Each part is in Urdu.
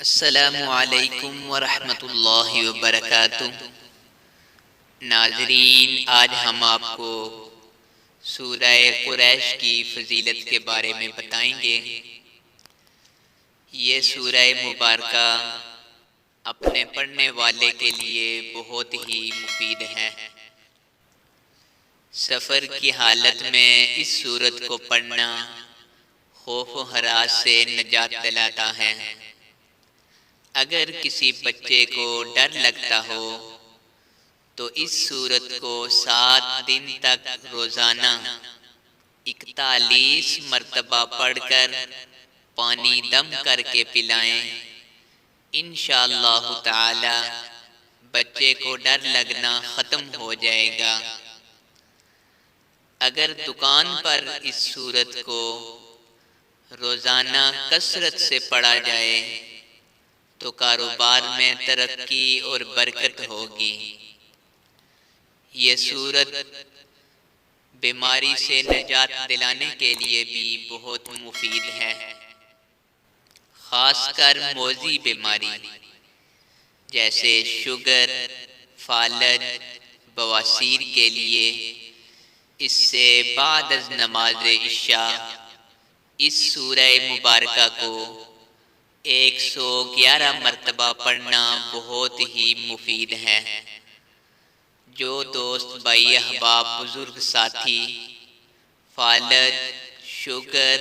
السلام علیکم ورحمۃ اللہ وبرکاتہ۔ ناظرین، آج ہم آپ کو سورہ قریش کی فضیلت کے بارے میں بتائیں گے۔ یہ سورہ مبارکہ اپنے پڑھنے والے کے لیے بہت ہی مفید ہے۔ سفر کی حالت میں اس سورت کو پڑھنا خوف و ہراس سے نجات دلاتا ہے۔ اگر کسی بچے کو ڈر لگتا ہو تو اس سورت کو 7 دن تک روزانہ 41 مرتبہ پڑھ کر پانی دم کر کے پلائیں۔ انشاءاللہ تعالی بچے کو ڈر لگنا ختم ہو جائے گا۔ اگر دکان پر اس سورت کو روزانہ کثرت سے پڑھا جائے تو کاروبار میں ترقی اور برکت ہوگی۔ یہ سورت بیماری سے نجات دلانے کے لیے بھی بہت مفید ہے، خاص کر موذی بیماری جیسے شوگر، فالج، بواسیر کے لیے۔ اس سے بعد از نماز عشاء اس سورہ مبارکہ کو 111 مرتبہ پڑھنا بہت ہی مفید ہے۔ جو دوست بھائی احباب بزرگ ساتھی فالج، شوگر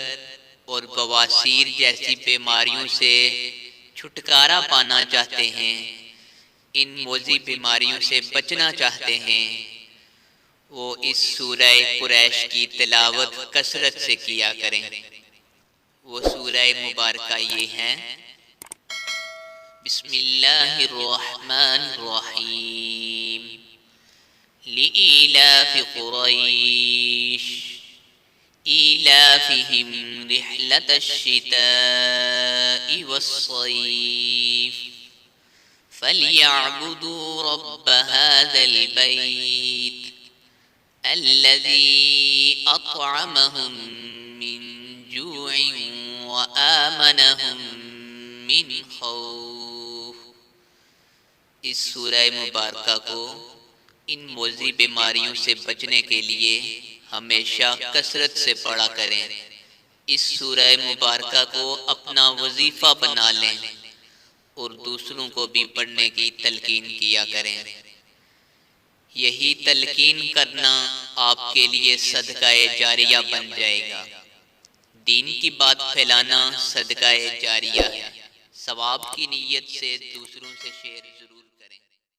اور بواسیر جیسی بیماریوں سے چھٹکارا پانا چاہتے ہیں، ان موذی بیماریوں سے بچنا چاہتے ہیں، وہ اس سورہ قریش کی تلاوت کثرت سے کیا کریں۔ وہ سورہ مبارکہ یہ ہیں: بسم اللہ الرحمن الرحیم، لإیلاف قریش ایلافہم رحلة الشتاء والصیف فلیعبدوا رب هذا البیت الذی اطعمہم من جوع وآمنہم من خوف۔ اس سورہ مبارکہ کو ان موذی بیماریوں سے بچنے کے لیے ہمیشہ کثرت سے پڑھا کریں۔ اس سورہ مبارکہ کو اپنا وظیفہ بنا لیں اور دوسروں کو بھی پڑھنے کی تلقین کیا کریں۔ یہی تلقین کرنا آپ کے لیے صدقہ جاریہ بن جائے گا۔ دین کی بات پھیلانا صدقہ جاریہ ہے۔ ثواب کی نیت سے دوسروں سے شیئر ضرور کریں۔